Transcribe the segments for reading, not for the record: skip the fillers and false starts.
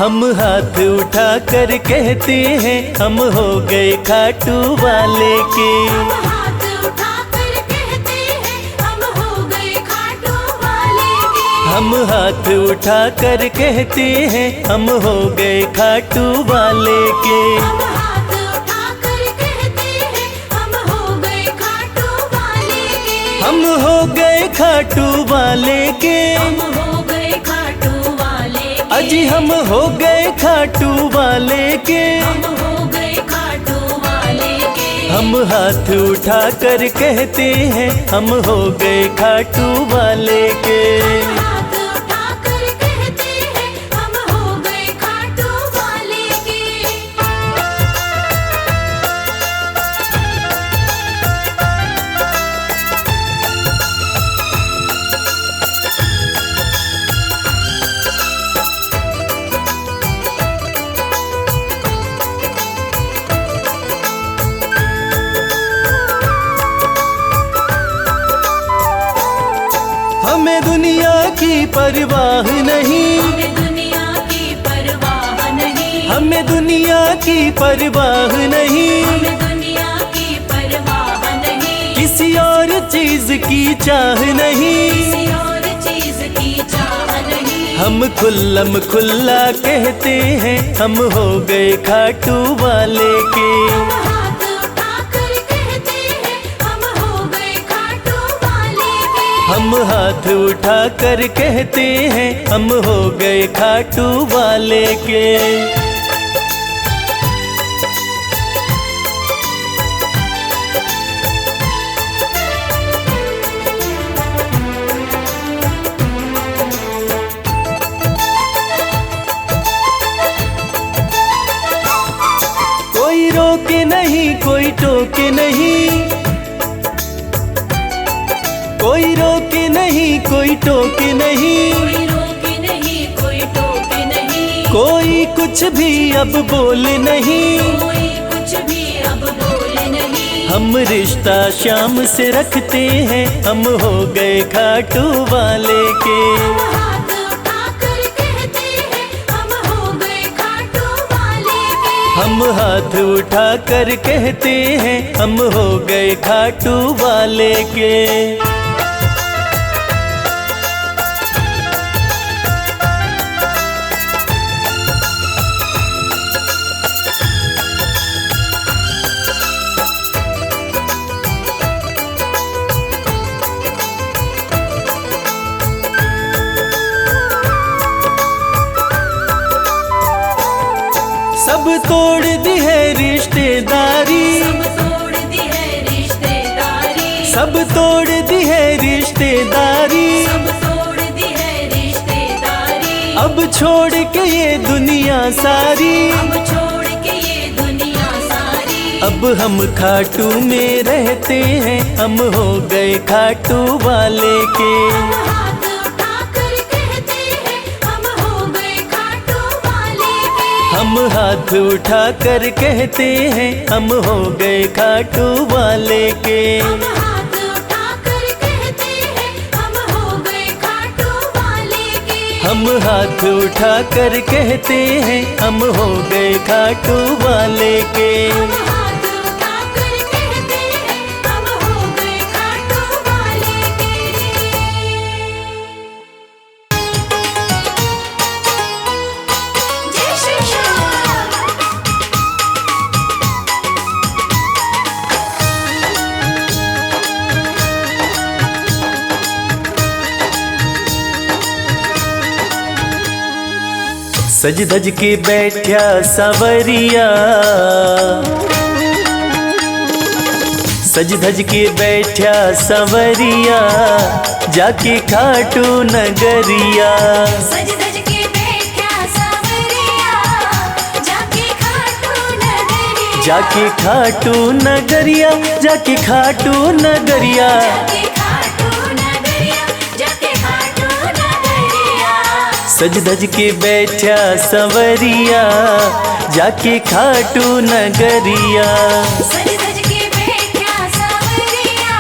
हम हाथ उठा कर कहते हैं हम हो गए खाटू वाले के। हम हाथ उठा कर कहते हैं हम हो गए खाटू वाले के। हम हाथ उठा कर कहते हैं हम हो गए खाटू वाले के। हम हाथ उठा कर कहते हैं हम हो गए खाटू वाले के। हम हो गए खाटू वाले के। हम हो गए खाटू वाले के। अजी हम हो गए खाटू वाले के। हम हो गए खाटू वाले के। हम हाथ उठा कर कहते हैं हम हो गए खाटू वाले के। हम हाथ उठा कर कहते हैं हम हो गए खाटू वाले के। हमें दुनिया की परवाह नहीं। हमें दुनिया की परवाह नहीं। हमें दुनिया की परवाह नहीं। हमें दुनिया की परवाह नहीं। किसी और चीज की चाह नहीं। किसी और चीज की चाह नहीं। हम खुल्लम खुल्ला कहते हैं हम हो गए खाटू वाले के। हम हाथ उठा कर कहते हैं हम हो गए खाटू वाले के। हम हाथ उठा कर कहते हैं हम हो गए खाटू वाले के। कोई रोके नहीं कोई टोके नहीं। कोई रोके नहीं कोई टोके नहीं। कोई रोके नहीं कोई टोके नहीं। कोई कुछ भी अब बोले नहीं। कोई कुछ भी अब बोले नहीं। हम रिश्ता शाम से रखते हैं हम हो गए खाटू वाले के। हम हाथ उठा कर कहते हैं हम हो गए खाटू वाले के। हम हाथ उठा कर कहते हैं हम हो गए खाटू वाले के। सब तोड़ दी है रिश्तेदारी। सब तोड़ दी है रिश्तेदारी। सब तोड़ दी है रिश्तेदारी। सब तोड़ दी है रिश्तेदारी। अब छोड़ के ये दुनिया सारी। अब छोड़ के ये दुनिया सारी। अब हम खाटू में रहते हैं हम हो गए खाटू वाले के। हम हाथ उठा कर कहते हैं हम हो गए खाटू वाले के। हम हाथ उठा कर कहते हैं हम हो गए खाटू वाले के। हम हाथ उठा कर कहते हैं हम हो गए खाटू वाले के। हम हाथ उठा कर कहते हैं हम हो गए खाटू वाले के। हम हाथ उठा कर कहते हैं हम हो गए खाटू वाले के। जय श्री श्याम। सज धज के बैठा सवरिया। सज धज के बैठा सवरिया जाके खाटू नगरिया। सज धज के बैठा सावरिया जाके खाटू नगरिया। जाके खाटू नगरिया जाके खाटू नगरिया। जाके खाटू नगरिया जाके खाटू नगरिया। सज धज के बैठा सवरिया जाके खाटू नगरिया। सज धज के बैठा सावरिया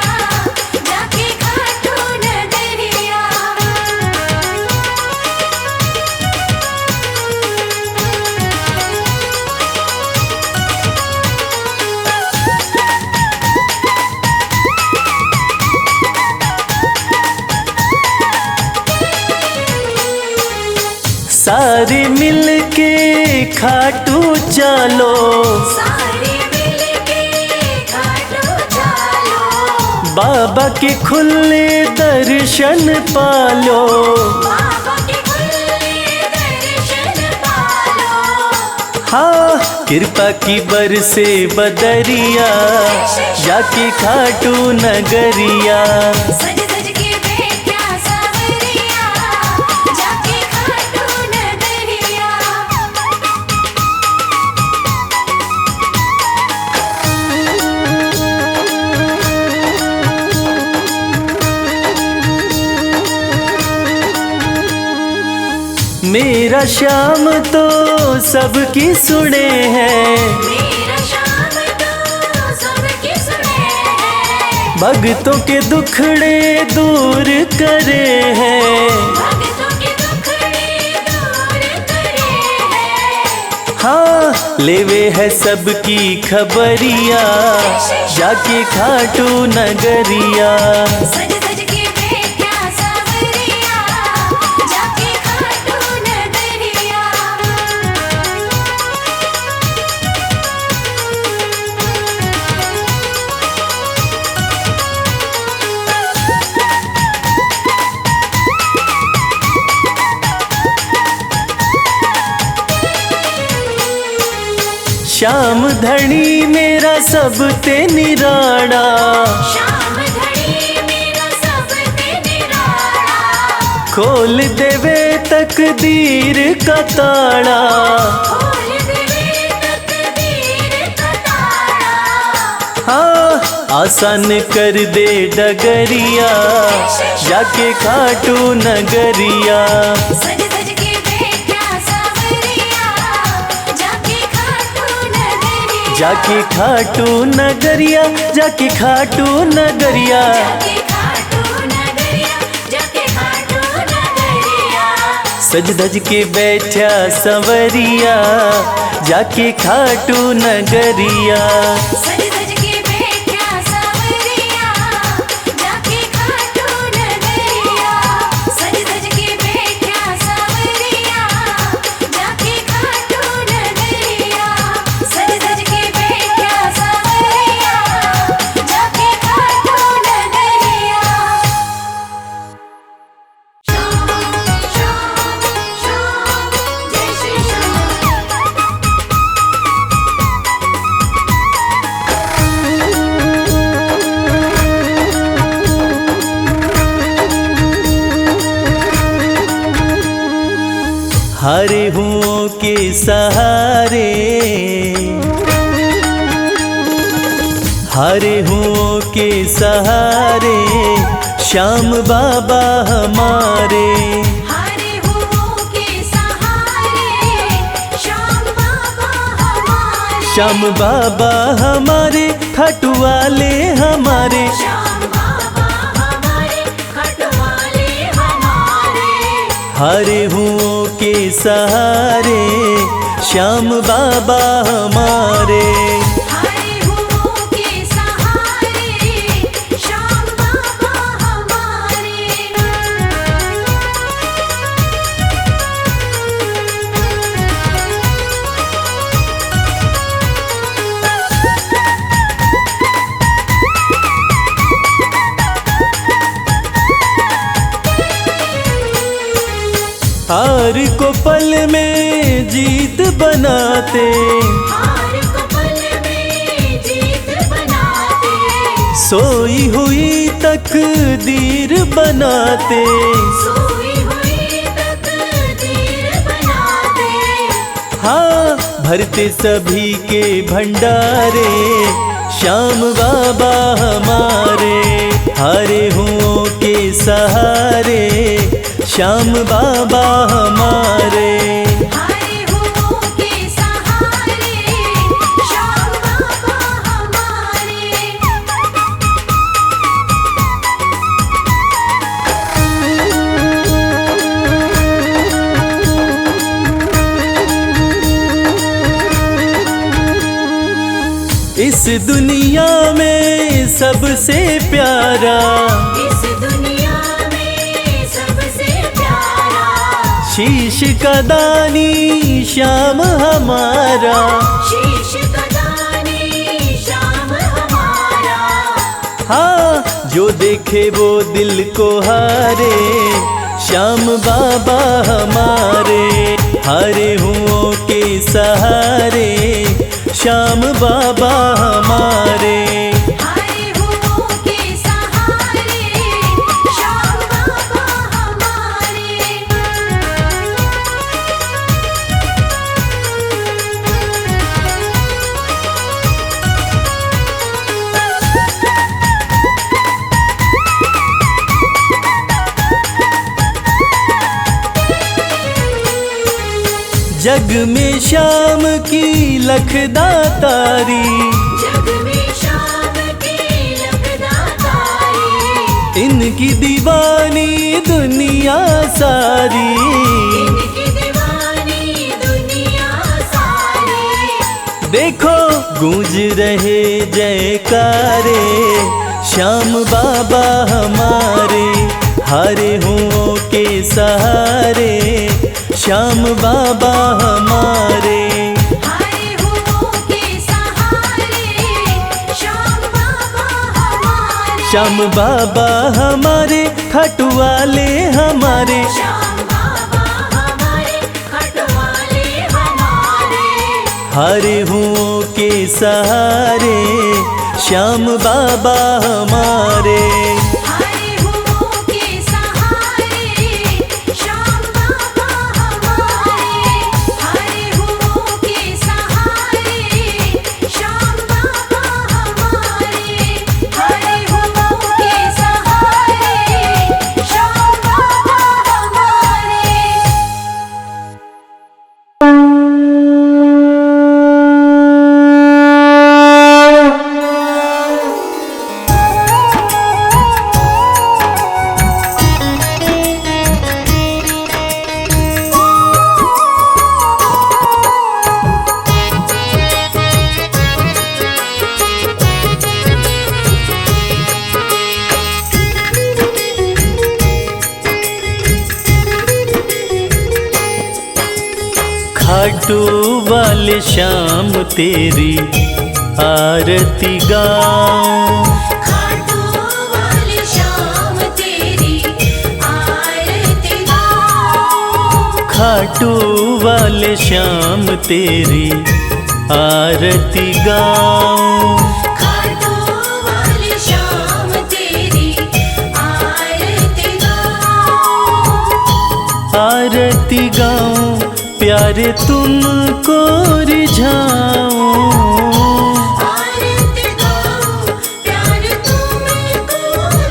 जाके खाटू नगरिया। सारे मिलके खाटू चलो, सारे मिलके खाटू चलो, बाबा के खुले दर्शन पालो। बाबा के खुले दर्शन पालो। हाँ, कृपा की बरसे बदरिया, जाके खाटू नगरिया। सज सज के बैठा सावरिया, जाके खाटू नगरिया। मेरा श्याम तो सबकी सुने हैं, मेरा श्याम तो सबकी सुने हैं, भक्तों के दुखड़े दूर करे हैं। भक्तों के दुखड़े दूर करे हैं। हाँ, लेवे है सबकी खबरिया, जाके खाटू नगरिया। सज सज के बैठा सावरिया, जाके खाटू नगरिया। श्याम धनी मेरा सब ते निराड़ा, श्याम धनी मेरा सब ते निराला, खोल देवे तकदीर का ताड़ा। खोल देवे तकदीर का ताड़ा। हाँ, आसान कर दे डगरिया, जाके खाटू नगरिया। सज सज के बैठा सावरिया, जाके खाटू नगरिया। जाके खाटू नगरिया, जाके खाटू नगरिया। जाके खाटू नगरिया, जाके खाटू नगरिया। सज धज के बैठा संवरिया, जाके खाटू नगरिया। सज सज के बैठा सावरिया, जाके खाटू नगरिया। सज सज के बैठा सावरिया, जाके खाटू नगरिया। सज सज के बैठा सावरिया, जाके खाटू नगरिया। श्याम श्याम श्याम, जय श्री श्याम। हरे हुओं के सहारे, हरे हुओं के सहारे, श्याम बाबा हमारे। हरे हुओं के सहारे, श्याम बाबा हमारे। श्याम बाबा हमारे, खाटू वाले हमारे। श्याम बाबा हमारे, खटवाले हमारे। हरे हुओं के सहारे, श्याम बाबा हमारे। हरे हुओं के सहारे, श्याम बाबा हमारे। हार को पल में जीत बनाते, हार को पल में जीत बनाते, सोई हुई तकदीर बनाते। सोई हुई तकदीर बनाते। हाँ, भरते सभी के भंडारे, श्याम बाबा हमारे। हरे हुओं के सहारे, श्याम बाबा हमारे। हरे हुओं के सहारे, श्याम बाबा हमारे। इस दुनिया में सबसे प्यारा, इस दुनिया में सबसे प्यारा, शीश का दानी श्याम हमारा, शीश कदानी श्याम हमारा। हाँ जो देखे वो दिल को हारे, श्याम बाबा हमारे। हारे हुओं के सहारे, श्याम बाबा हमारे। हारे हुओं के सहारे, श्याम बाबा हमारे। जग में श्याम की लखदातारी, जग में श्याम की लखदातारी। इनकी दीवानी दुनिया सारी, इनकी दीवानी दुनिया सारी। देखो गूंज रहे जयकारे, श्याम बाबा हमारे। हारे हुओं के सहारे, श्याम बाबा हमारे। हारे हुओं के सहारे, श्याम बाबा हमारे। श्याम बाबा हमारे, खाटू वाले हमारे। श्याम बाबा हमारे, खटवाले हमारे। हारे हुओं के सहारे, श्याम बाबा हमारे। हारे हुओं के सहारे, श्याम बाबा हमारे। हारे हुओं के सहारे, श्याम बाबा हमारे। हारे हुओं के सहारे, श्याम बाबा हमारे। खाटू वाले श्याम तेरी आरती गाऊं, खाटू वाले श्याम तेरी आरती गाऊं। खाटू वाले श्याम तेरी आरती गाऊं। खाटू वाले श्याम तेरी आरती गाऊं। आरती गाऊं प्यारे तुमको रिझाऊं। आरती गाऊं प्यार तुमको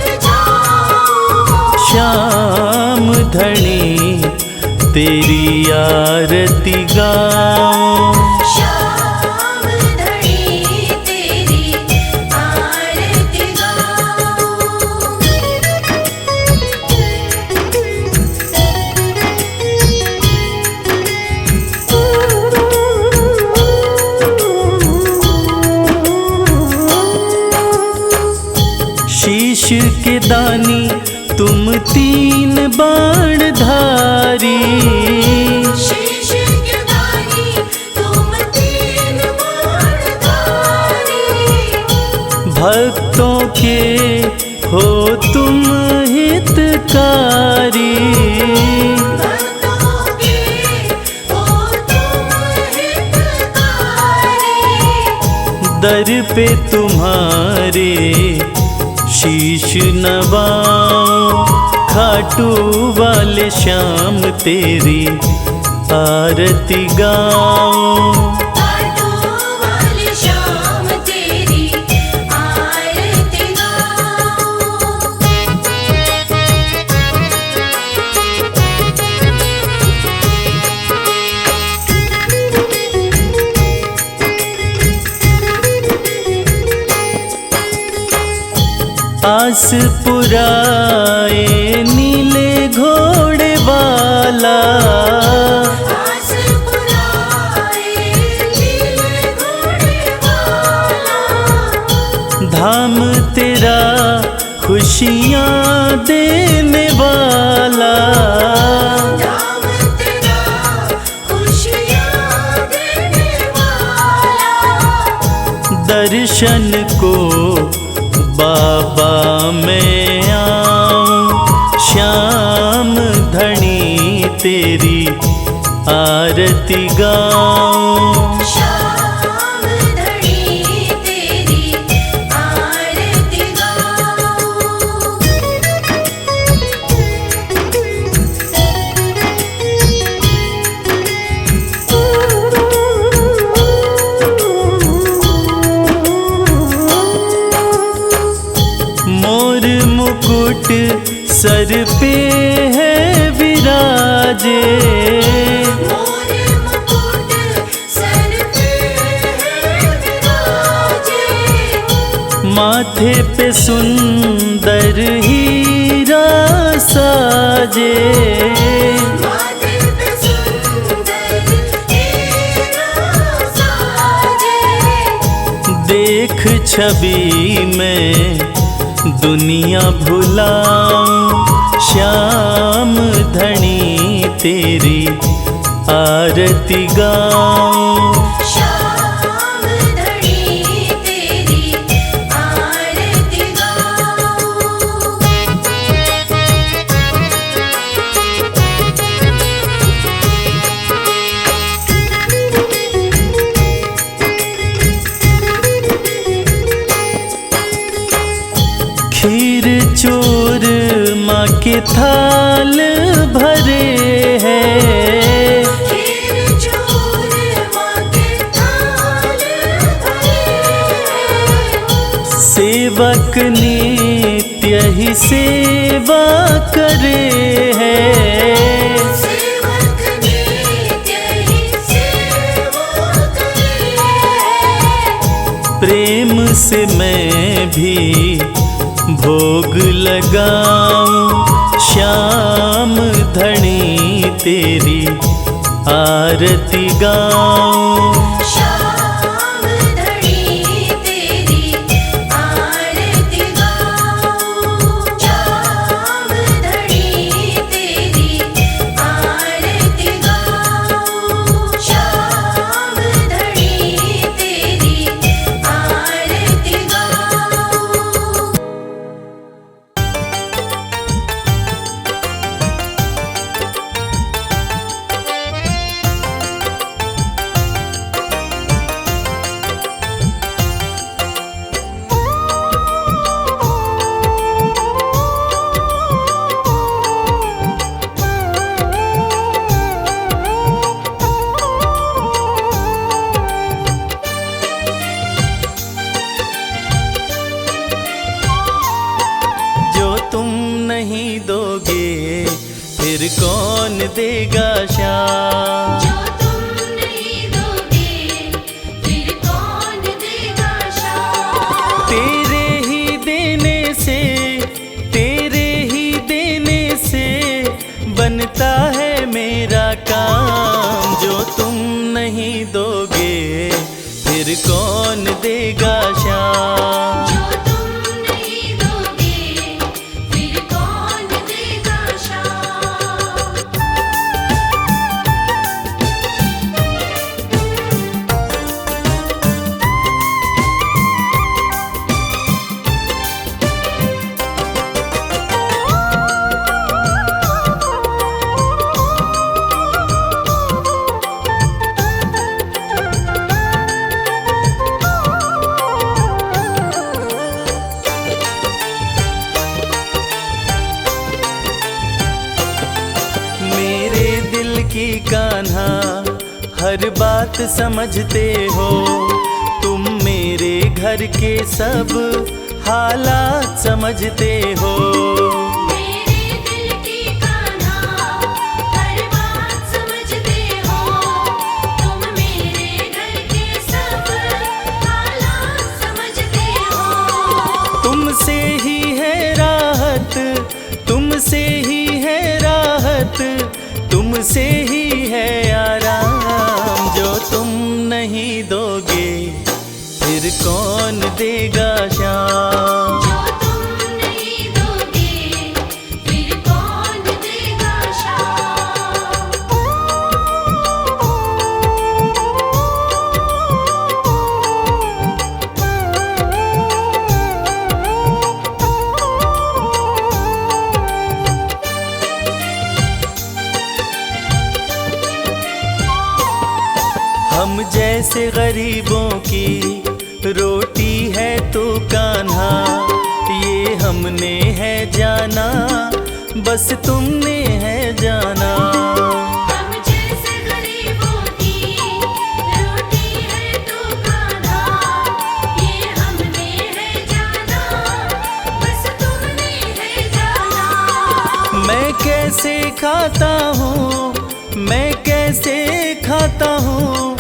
रिझाऊं। श्याम धनी तेरी आरती गाऊं। श्याम धनी तेरी आरती गाऊं। शीश के दानी तुम तीन बाण धारी, शीश के दानी तुम तीन बाणधारी। भक्तों के हो तुम हितकारी। भक्तों के हो तुम हितकारी। दर पे तुम्हारे शीश नवाऊं। खाटू वाले श्याम तेरी आरती गाऊं। खाटू वाले श्याम तेरी आरती गाऊं। आस पुराए नीले घोड़े वाला, आस पुराए नीले घोड़े वाला। धाम तेरा खुशियाँ देने वाला। धाम दर्शन को बाबा मैं आऊं, श्याम धनी तेरी आरती गाऊं। श्याम धनी तेरी आरती गाऊं। मोर मुकुट सर पे है विराजे, मोर मुकुट सर पे है विराजे। माथे पे सुंदर हीरा साजे, माथे पे सुंदर हीरा साजे। देख छवि में दुनिया भुलाऊं, श्याम धनी तेरी आरती गाऊं। श्याम धनी तेरी आरती गाऊं। खीर चूर माँ के थाल भरे हैं, खीर चूर माँ के थाल भरे। सेवक नित्य ही सेवा करे हैं। सेवक नित्य ही सेवा करे। प्रेम से मैं भी भोग लगाऊं, श्याम धनी तेरी आरती गाऊं। श्याम धनी तेरी आरती गाऊं। श्याम धनी तेरी आरती गाऊं। श्याम धनी तेरी आरती गाऊं। जो तुम नहीं दोगे फिर कौन देगा श्याम। जो तुम नहीं दोगे फिर कौन देगा श्याम। तेरे ही देने से, तेरे ही देने से बनता है मेरा काम। जो तुम नहीं दोगे फिर कौन देगा श्याम। जो तुम नहीं दोगे फिर कौन देगा श्याम। मेरे दिल की कान्हा हर बात समझते हो, तुम मेरे घर के सब हालात समझते हो। मेरे दिल की कान्हा हर बात समझते हो। तुम मेरे घर के सब हालात समझते हो। तुमसे ही है राहत, तुमसे ही है राहत, तुमसे ही है आराम। जो तुम नहीं दोगे फिर कौन देगा श्याम। जो तुम नहीं दोगे फिर कौन देगा श्याम। जैसे गरीबों की रोटी है तू कान्हा, ये हमने है जाना, बस तुमने है जाना। हम जैसे गरीबों की रोटी है तू कान्हा, ये हमने है जाना, बस तुमने है जाना। मैं कैसे खाता हूँ, मैं कैसे खाता हूँ,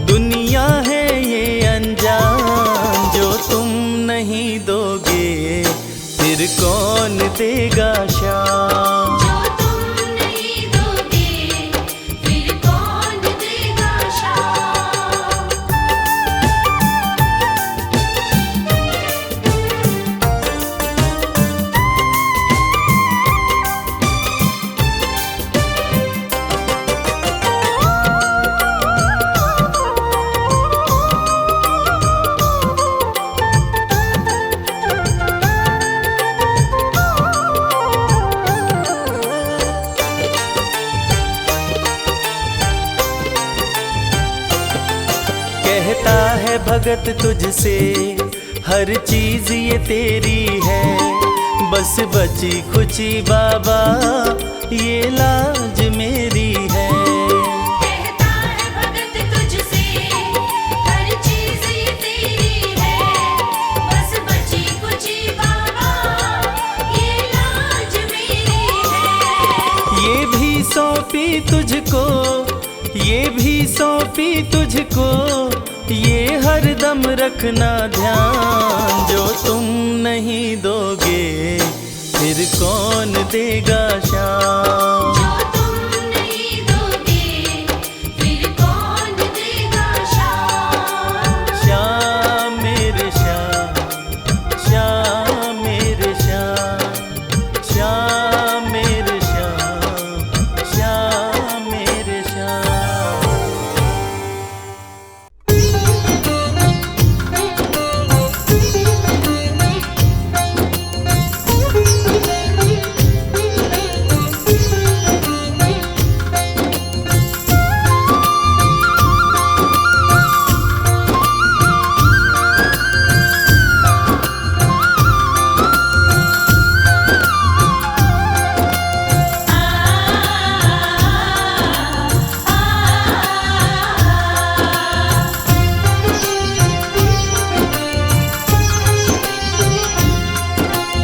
दुनिया है ये अनजान। जो तुम नहीं दोगे फिर कौन देगा शाम। जो तुम नहीं दोगे फिर कौन देगा शाम। कहता है भगत तुझसे हर चीज ये तेरी है, बस बची खुची बाबा ये लाज मेरी है। कहता है भगत तुझसे हर चीज ये तेरी है, बस बची कुची बाबा ये लाज मेरी है। ये भी सौंपी तुझको, ये भी सौंपी तुझको, ये हर दम रखना ध्यान। जो तुम नहीं दोगे फिर कौन देगा शाम। जो तुम नहीं दोगे फिर कौन देगा शाम। श्याम मेरे श्याम, श्याम मेरे श्याम, श्याम मेरे श्याम, श्याम मेरे श्याम।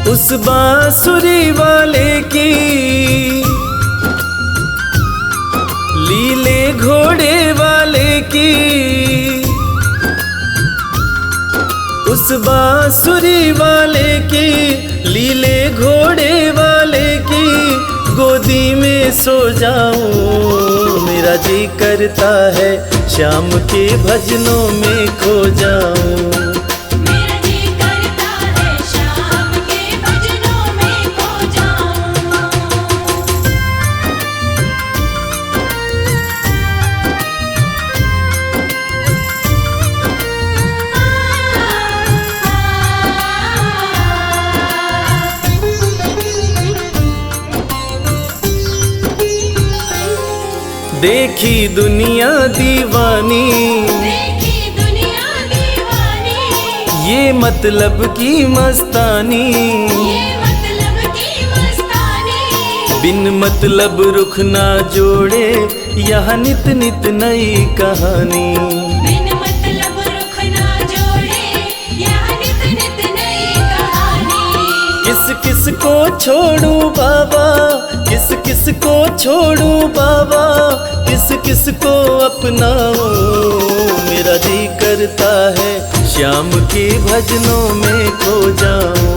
उस बांसुरी वाले की लीले घोड़े वाले की, उस बांसुरी वाले की लीले घोड़े वाले की गोदी में सो जाऊं। मेरा जी करता है शाम के भजनों में खो जाऊं। मेरा जी करता है शाम के भजनों में खो जाऊं। देखी दुनिया दीवानी, देखी दुनिया दीवानी, ये मतलब की मस्तानी, ये मतलब की मस्तानी। बिन मतलब रुख ना जोड़े यहाँ नित नित नई कहानी। बिन मतलब रुख ना जोड़े यहाँ नित नित नई कहानी। किस किस को छोड़ूं बाबा, किस किस को छोड़ूं बाबा, किस किस को अपनाऊं। मेरा जी करता है शाम के भजनों में खो जाऊं।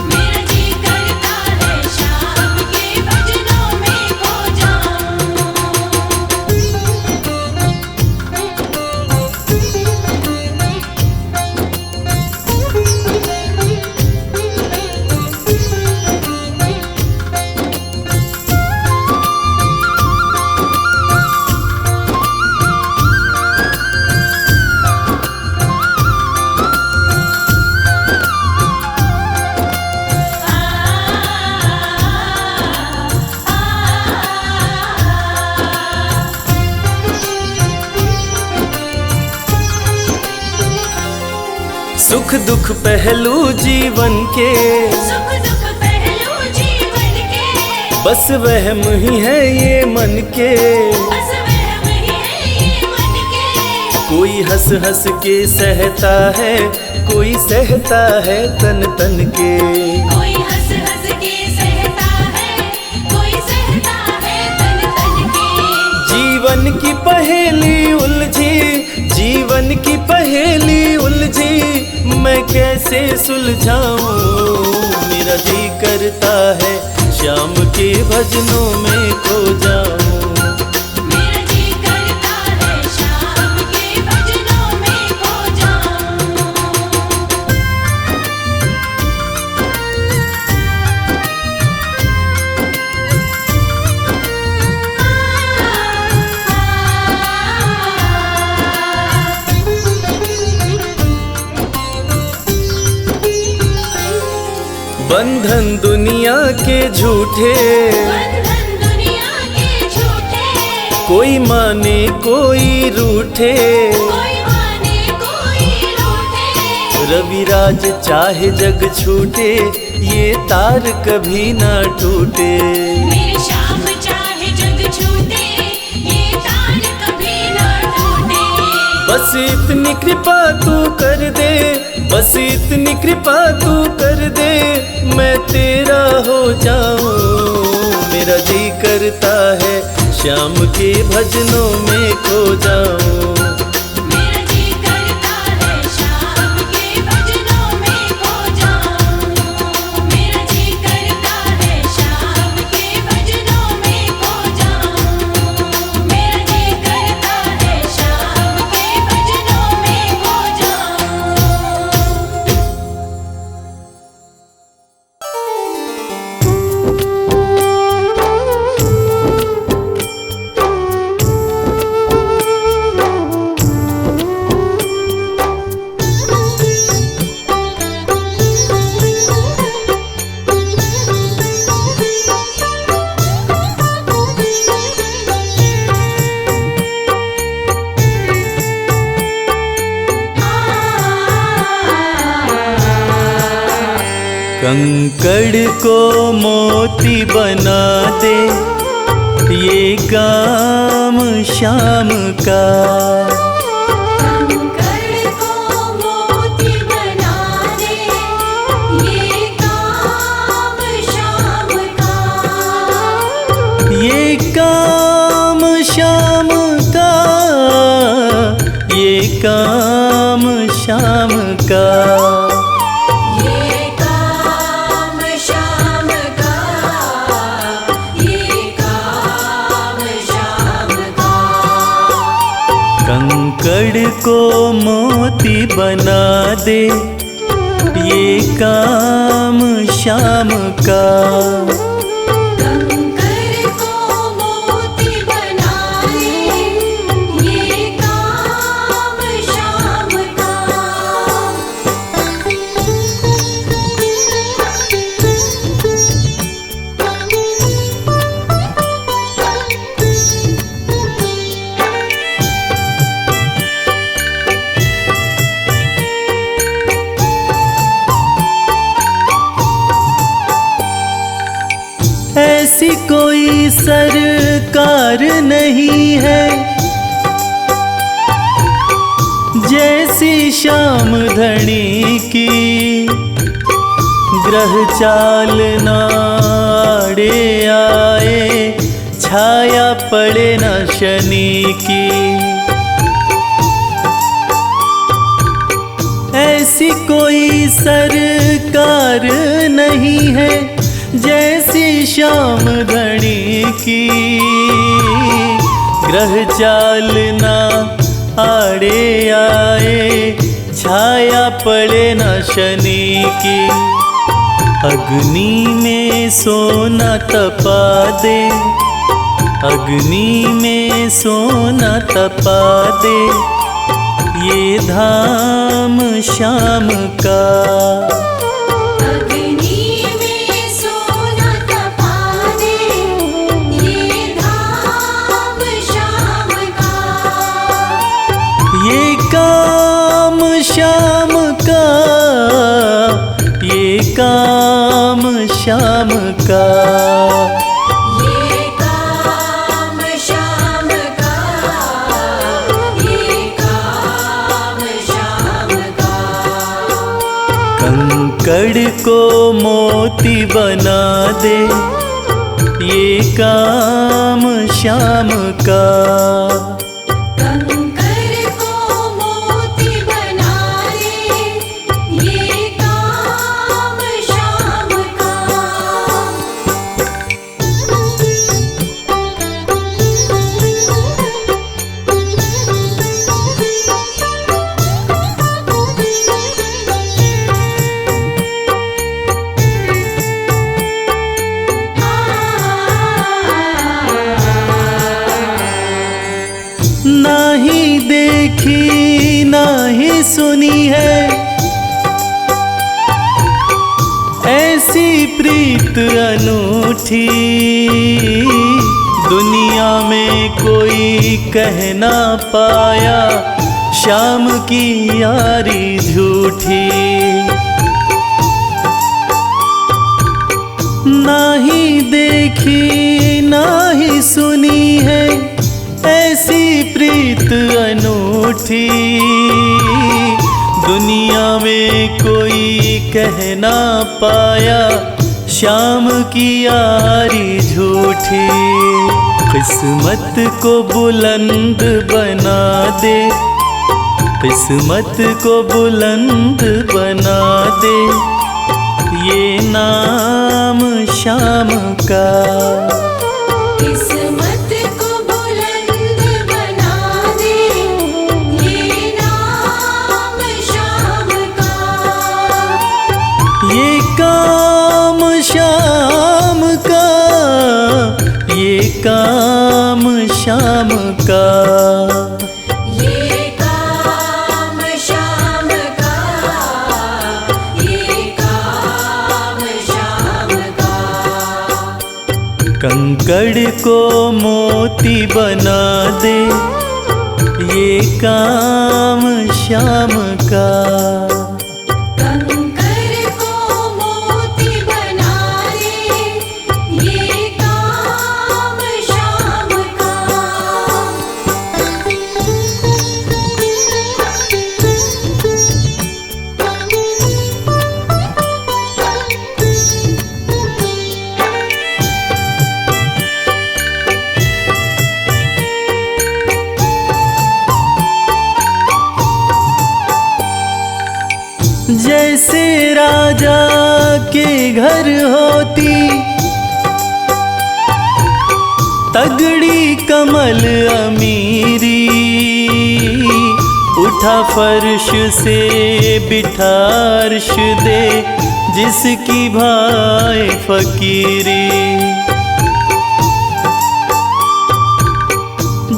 मेरा जी करता है शाम के भजनों में खो जाऊं। सुख दुख पहलू जीवन के, सुख दुख पहलू जीवन के, बस वहम ही है ये मन के। बस वहम ही है ये मन के। कोई हंस हंस के सहता है, कोई सहता है तन तन के। कोई हंस हंस के सहता है, कोई सहता है तन तन के। जीवन की पहेली उलझी, जीवन की पहेली उलझी, मैं कैसे सुलझाऊं। मेरा जी करता है श्याम के भजनों में खो जाऊं। मेरा जी करता है शाम के भजनों में खो जाऊं। बंधन दुनिया के झूठे, बंधन दुनिया के झूठे, कोई माने कोई रूठे। कोई माने कोई रूठे। रविराज चाहे जग छूटे, ये तार कभी ना टूटे। मेरे श्याम चाहे जग छूटे, ये तार कभी ना टूटे। बस इतनी कृपा तू कर दे, बस इतनी कृपा तू कर दे, मैं तेरा हो जाऊं। मेरा जी करता है श्याम के भजनों में खो जाऊं। मेरा जी करता है शाम के भजनों में खो जाऊं। मेरा जी करता है शाम के भजनों में खो जाऊं। मेरा जी करता है शाम के भजनों में खो जाऊं। कंकड़ को मोती बना दे, ये काम श्याम का। कंकड़ को मोती बना दे, ये काम श्याम का। ये काम श्याम का, ये काम श्याम का। ये काम श्याम का, ये काम श्याम का। कंकड़ को मोती बना दे, ये काम श्याम का। कंकड़ को मोती बना दे, ये काम श्याम का। ऐसी कोई सरकार नहीं है, जैसी श्याम धनी की। ग्रह चाल नाड़े आए, छाया पड़े न शनि की। ऐसी कोई सरकार नहीं है, जैसी श्याम धनी की। ग्रह चाल ना आड़े आए, छाया पड़े न शनि की। अग्नि में सोना तपा दे, अग्नि में सोना तपा दे, ये धाम श्याम का। अग्नि में सोना तपा दे, ये धाम श्याम का। ये काम श्याम का, का। ये काम श्याम का, ये काम श्याम का। कंकड़ को मोती बना दे, ये काम श्याम का। कंकर को मोती बना दे, ये काम श्याम का। नाही देखी नाही सुनी है ऐसी प्रीत अनूठी, दुनिया में कोई कह ना पाया श्याम की यारी झूठी। नाही देखी नाही सुनी है ऐसी प्रीत अनूठी, दुनिया में कोई कह ना पाया श्याम की यारी झूठी। किस्मत को बुलंद बना दे, किस्मत को बुलंद बना दे, ये नाम श्याम का। किस्मत को बुलंद बना दे, ये नाम श्याम का। ये काम श्याम का, ये काम श्याम का। ये काम श्याम का, ये काम श्याम का। कंकड़ को मोती बना दे, ये काम श्याम का। कंकर को मोती बना दे, ये काम श्याम का। जैसे राजा के घर होती तगड़ी कमल अमीरी, उठा फर्श से बिठा अर्श दे जिसकी भाई फकीरी।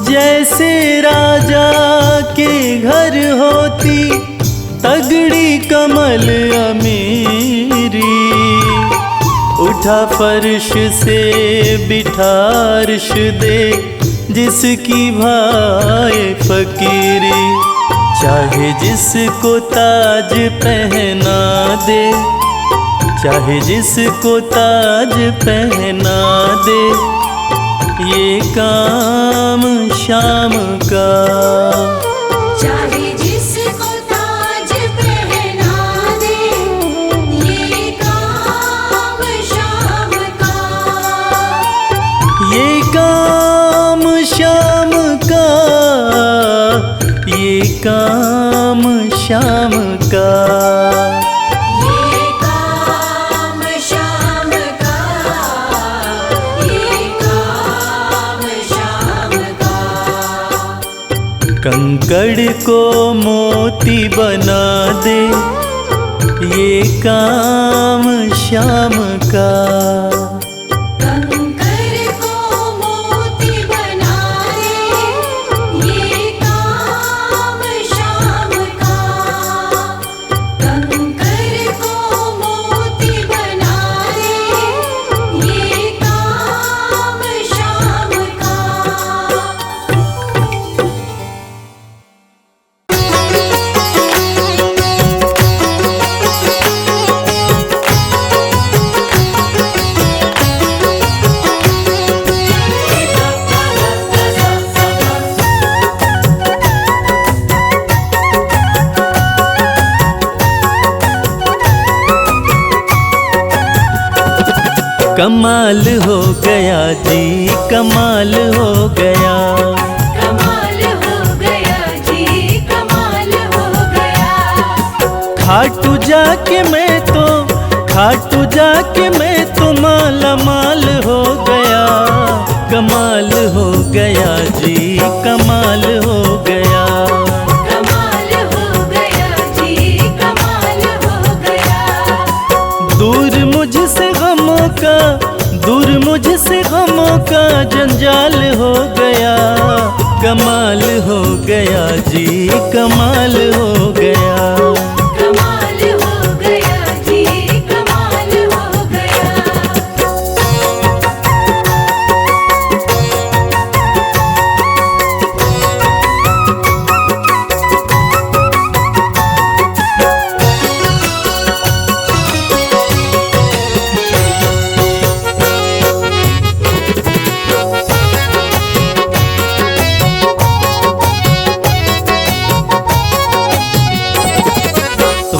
जैसे राजा के घर होती तगड़ी कमल अमीरी, उठा फर्श से बिठा अर्श दे जिसकी भाई फकीरी। चाहे जिसको ताज पहना दे, चाहे जिसको ताज पहना दे, ये काम श्याम का। चाहे जिसको ताज पहना दे, ये काम श्याम का। ये काम श्याम का, ये काम श्याम का। ये काम श्याम का, ये काम श्याम का। कंकड़ को मोती बना दे, ये काम श्याम का। कंकर को मोती बना दे, ये काम श्याम का। कंकर को मोती बना दे, ये काम श्याम का। कमाल हो गया जी, कमाल हो गया। कमाल हो गया जी, कमाल हो गया। खाटू जाके मैं तो माला माल हो गया। कमाल हो गया जी, कमाल हो गया। कमाल हो गया जी, कमाल हो गया। दूर मुझसे गमों का जंजाल हो गया। कमाल हो गया जी, कमाल हो गया। कमाल हो गया जी, कमाल हो गया।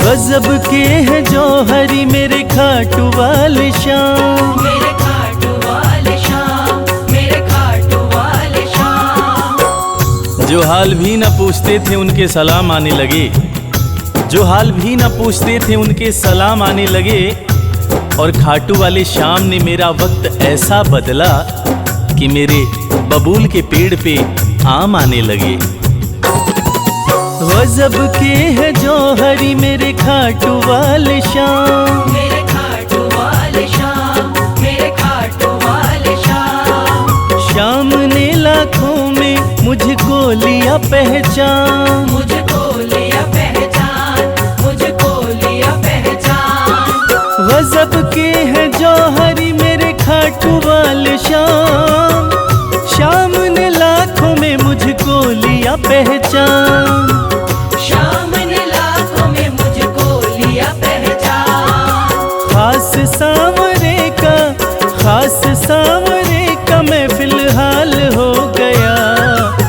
गजब के हैं जौहरी मेरे खाटू वाले शाम। मेरे खाटू वाले शाम, मेरे खाटू वाले शाम। जो हाल भी न पूछते थे उनके सलाम आने लगे। जो हाल भी न पूछते थे उनके सलाम आने लगे। और खाटू वाले शाम ने मेरा वक्त ऐसा बदला कि मेरे बबूल के पेड़ पे आम आने लगे। गजब के हैं जौहरी मेरे खाटू वाले शाम। मेरे खाटू वाले शाम, मेरे खाटू वाले शाम। शाम ने लाखों में मुझको लिया पहचान। मुझको लिया पहचान, मुझको लिया पहचान। गजब के हैं जौहरी मेरे खाटू वाले शाम। शाम ने लाखों में मुझको लिया पहचान। शाम ने लाखों में मुझको लिया पहचान। खास सांवरे का मैं फिलहाल हो गया।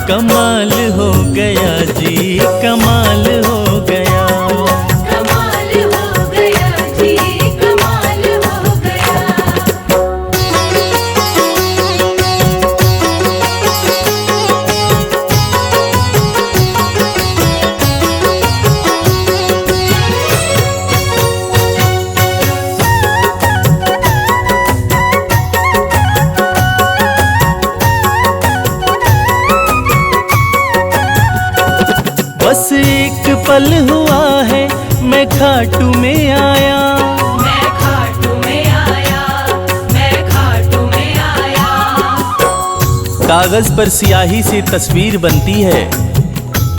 कमाल हो गया जी, कमाल हो गया। कमाल हो गया जी, कमाल हो गया। बस एक पल हुआ है मैं खाटू में आया। मैं खाटू में आया, मैं खाटू में आया। कागज पर स्याही से तस्वीर बनती है।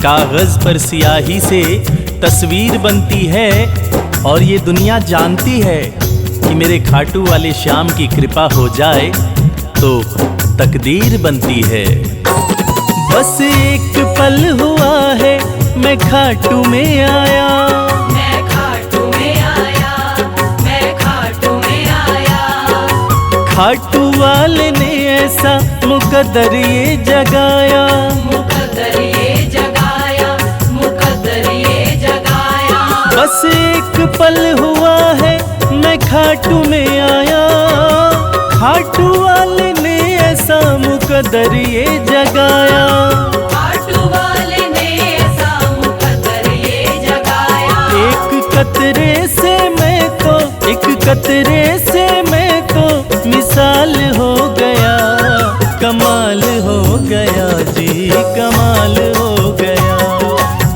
कागज पर स्याही से तस्वीर बनती है। और ये दुनिया जानती है कि मेरे खाटू वाले शाम की कृपा हो जाए तो तकदीर बनती है। बस एक पल हुआ है मैं खाटू में आया। मैं खाटू में आया, मैं खाटू में आया। खाटू वाले ने ऐसा मुकद्दर ये जगाया। मुकद्दर ये जगाया, मुकद्दर ये जगाया। बस एक पल हुआ है मैं खाटू में आया। खाटू वाले ने ऐसा मुकद्दर ये जगाया। खाटू वाले ने ऐसा मुकद्दर ये जगाया। एक कतरे से मैं तो मिसाल हो गया। कमाल हो गया जी, कमाल हो गया।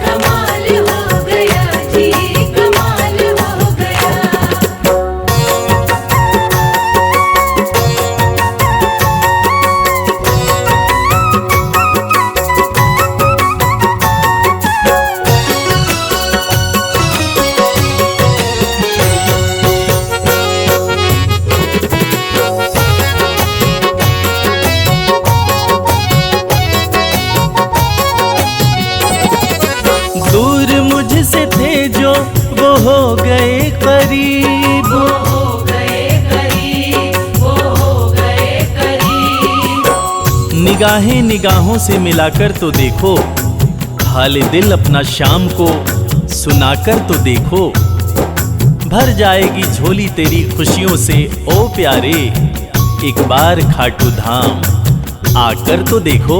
कमाल हो गया जी, कमाल हो गया। दूर मुझसे थे जो वो हो गए करीब। वो हो गए करीब, वो हो गए करीब। निगाहें निगाहों से मिलाकर तो देखो। हाल दिल अपना शाम को सुनाकर तो देखो। भर जाएगी झोली तेरी खुशियों से ओ प्यारे। एक बार खाटू धाम आकर तो देखो।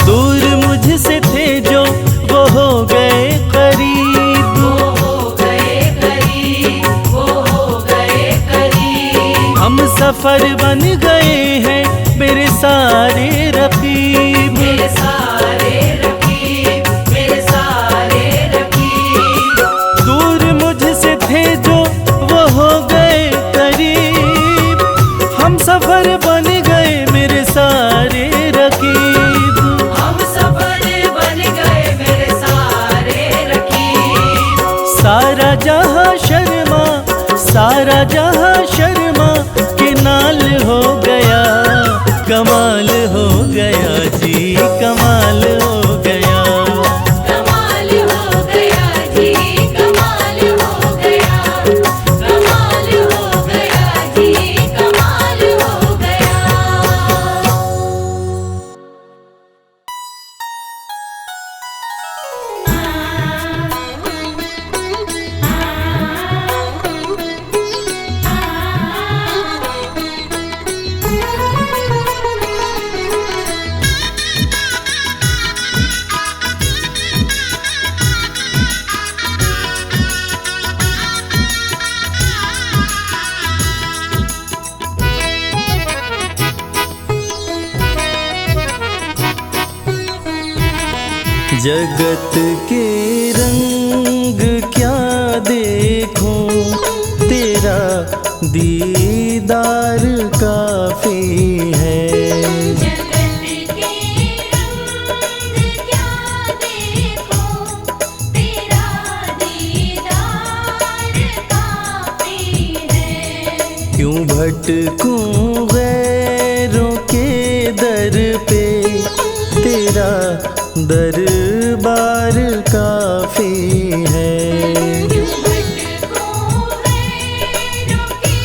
दूर मुझसे थे जो वो हो गए करीब, वो हो गए करीब, वो हो गए करीब। हम सफर बन गए हैं मेरे सारे रकीब, मेरे सारे रकीब, मेरे सारे रकीब। दूर मुझसे थे जो वो हो गए करीब, हम सफर बन गए मेरे सारे रकीब। हम सफर बन गए मेरे सारे रकीब। सारा जहां शर्मा, सारा जहां शर्मा के नाल हो गया, कमाल हो गया जी, कमाल हो गया। कमाल हो गया जी, कमाल हो गया, कमाल हो गया जी, कमाल हो गया। जगत के रंग क्या देखूं, तेरा दीदार काफी है। जगत के रंग क्या देखूं, तेरा दीदार काफी है। क्यों भटकूं गैरों के दर पे, तेरा दरबार काफी है। क्यों भटकूं गैरों के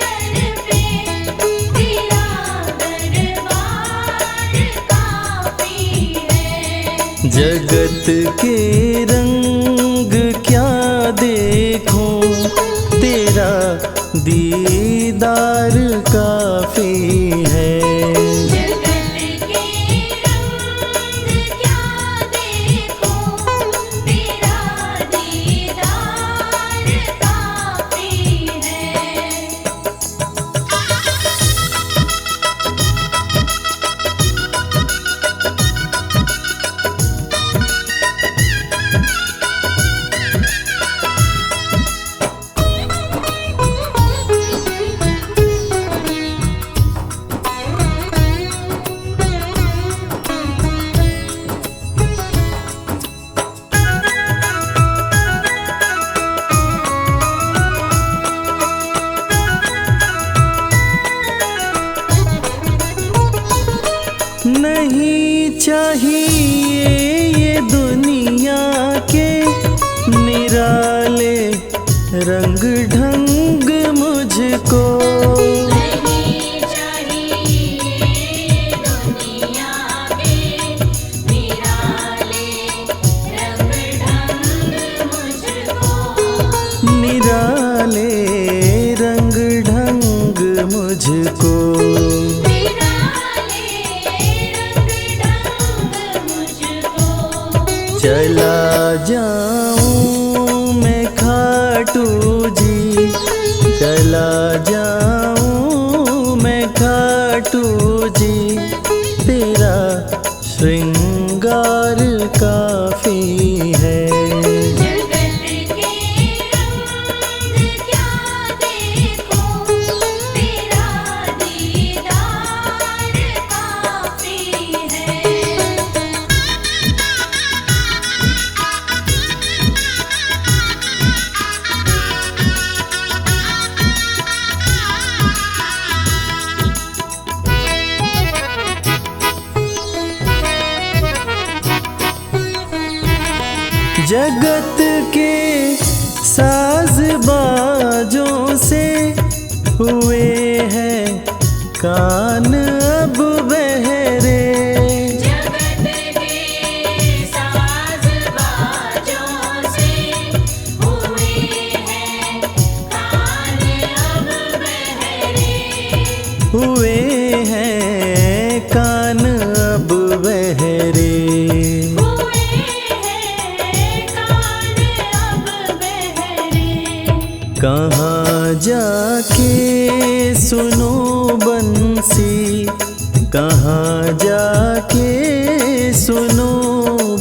दर पे, तेरा दरबार काफी है। जगत के रंग क्या देखूं, तेरा दीदार काफी है। जगत के रंग क्या देखूं, तेरा दीदार काफी है। नहीं चाहिए ये दुनिया के निराले रंग ढंग मुझको, नहीं चाहिए दुनिया के निराले रंग ढंग मुझको। निराले रंग ढंग मुझको। निराले रंग ढंग मुझको। चला जाऊं मैं खाटू जी, चला जाऊं मैं खाटू जी, तेरा श्रृंगार काफी है। जगत के रंग क्या देखूं, तेरा दीदार काफी है। जगत के साज बाजों से हुए हैं कान अब बहरे। जगत के साज बाजों से हुए हैं कान अब बहरे। कहाँ जाके सुनो बंसी, कहाँ जाके सुनो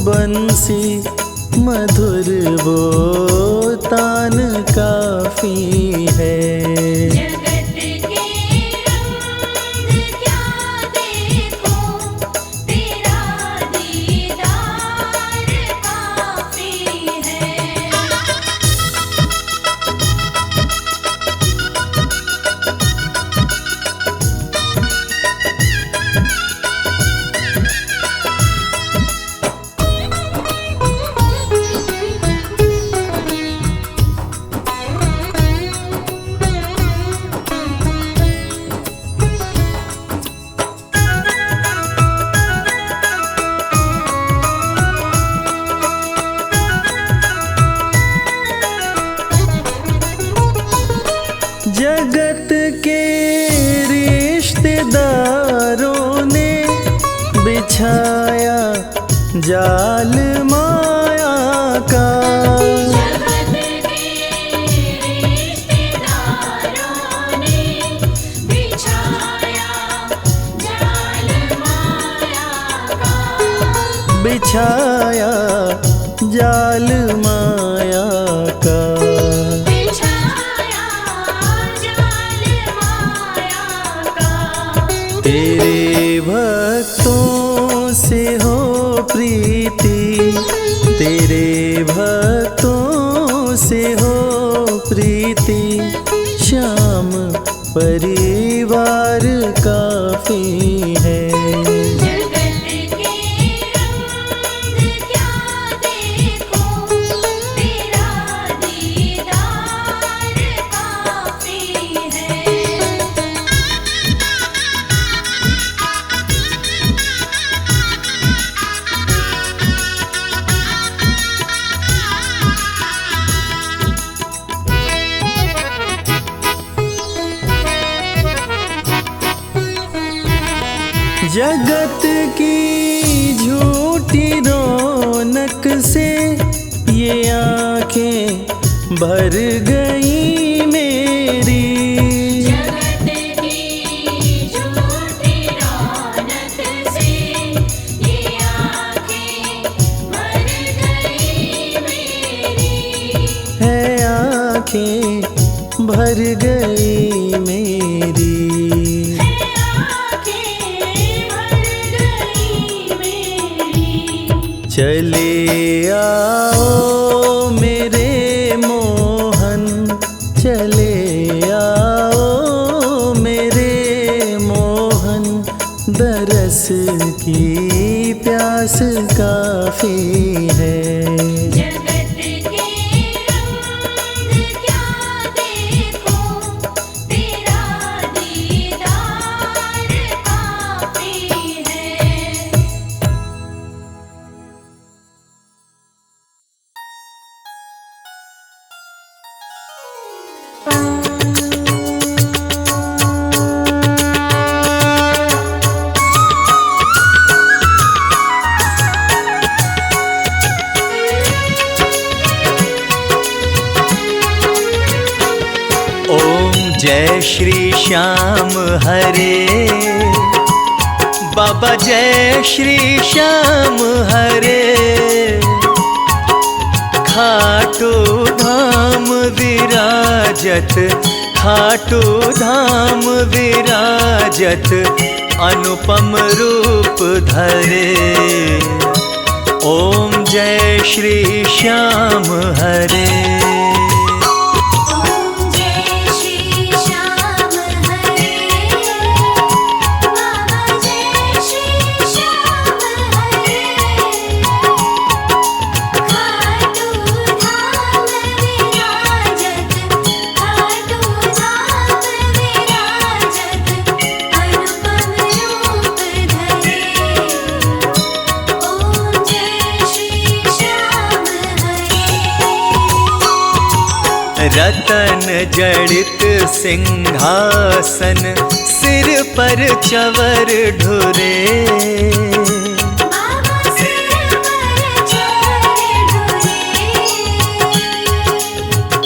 बंसी, मधुर वो तान काफी है। जगत के रंग क्या देखो, तेरा दीदार काफी है। जगत के रिश्तेदारों ने बिछाया जाल माया का। जगत के रिश्तेदारों ने बिछाया जाल माया का, बिछाया जाल माया का। बिछाया जाल माया का। तेरे भक्तों से हो प्रीति, तेरे भक्तों से हो प्रीति, श्याम परिवार काफी है। जगत के रंग क्या देखो, तेरा दीदार काफी है। जगत की झूठी रौनक से ये आंखें भर गई मेरी। जगत की झूठी रौनक से ये आँखें भर गई मेरी। है आंखें भर गई मेरी। आँखें भर गई मेरी। चले आओ मेरे मोहन, चले आओ मेरे मोहन, दरस की प्यास काफी है। जगत के रंग क्या देखो, तेरा दीदार काफी है। ओम जय श्री श्याम हरे, बाबा जय श्री श्याम हरे। खाटू धाम विराजत, खाटू धाम विराजत, अनुपम रूप धरे। ओम जय श्री श्याम हरे। ओम जय श्री श्याम हरे, बाबा जय श्री श्याम हरे। खाटू धाम विराजत, खाटू धाम विराजत, अनुपम रूप धरे। ओम जय श्री श्याम हरे। रतन जड़ित सिंहासन, सिर पर चवर ढुरे। बाबा सिर पर चढ़ ढुरे।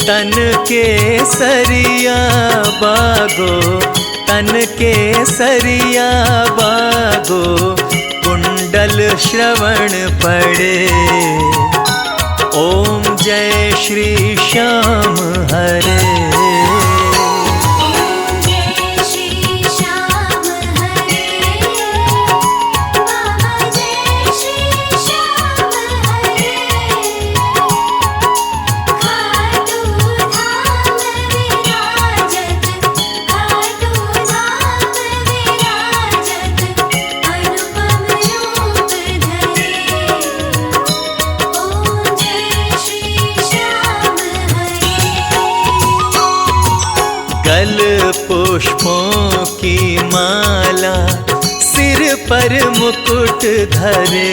तन के सरिया बागो, तन के सरिया बागो, कुंडल श्रवण पड़े। ओम जय श्री श्याम हरे। कल पुष्पों की माला, सिर पर मुकुट धरे।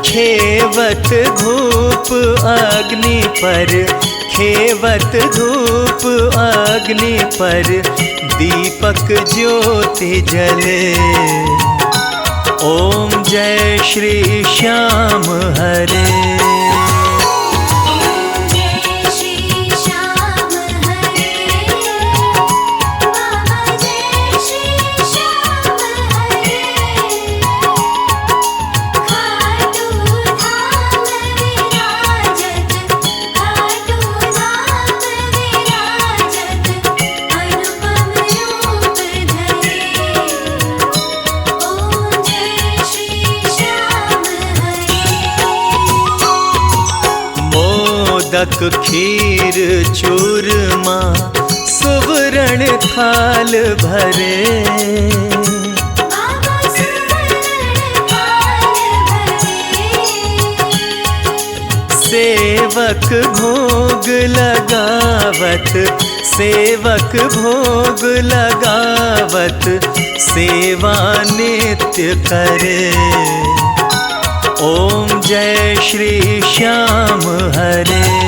खेवत धूप अग्नि पर, खेवत धूप अग्नि पर, दीपक ज्योति जले। ओम जय श्री श्याम हरे। मोदक खीर चूरमा, सुवर्ण थाल भरे। सेवक भोग लगावत, सेवक भोग लगावत, सेवा नित्य करे। ओम जय श्री श्याम हरे।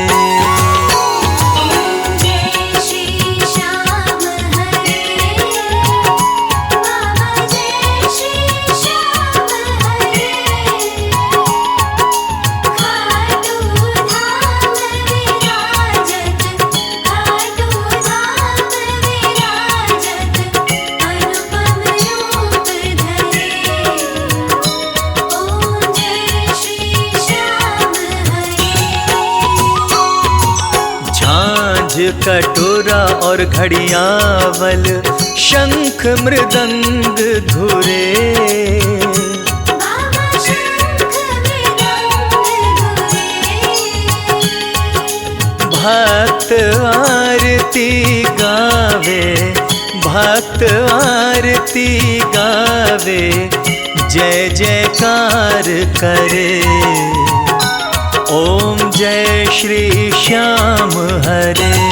कटोरा और घड़ियावल, शंख मृदंग धुरे। भक्त आरती गावे, भक्त आरती गावे, जय जयकार करे। ओम जय श्री श्याम हरे।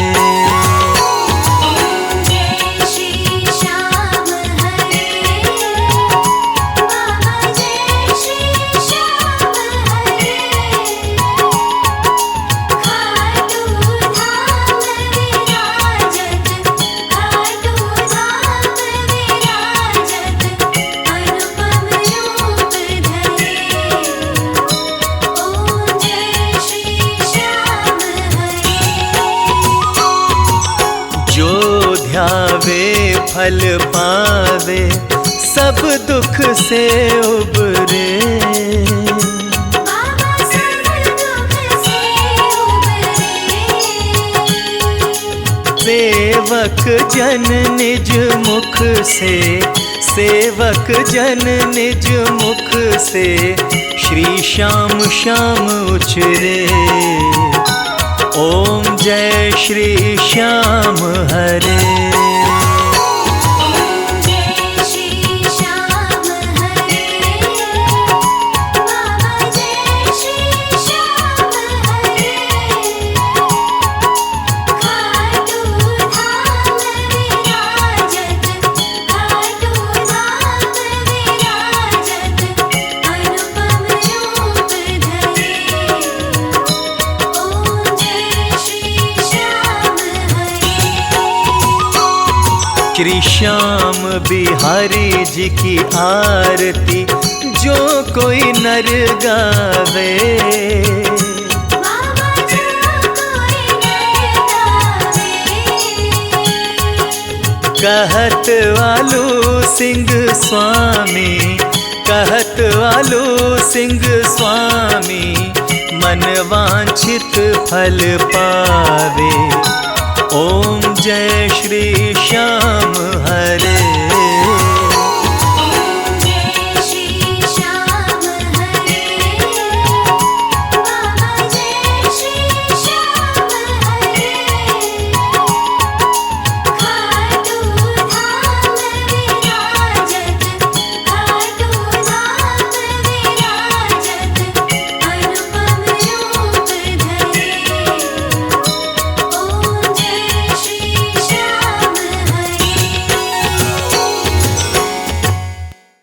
ध्यावे फल पावे, सब दुख से उबरे। सेवक जन निज मुख से, सेवक जन निज मुख से, श्री श्याम श्याम उचरे। ओम जय श्री श्याम हरे। श्री श्याम बिहारी जी की आरती जो कोई नर गावे, बाबा जो कोई नर गावे। कहत वालू सिंह स्वामी, कहत वालू सिंह स्वामी, मन वांछित फल पावे। ओम जय श्री श्याम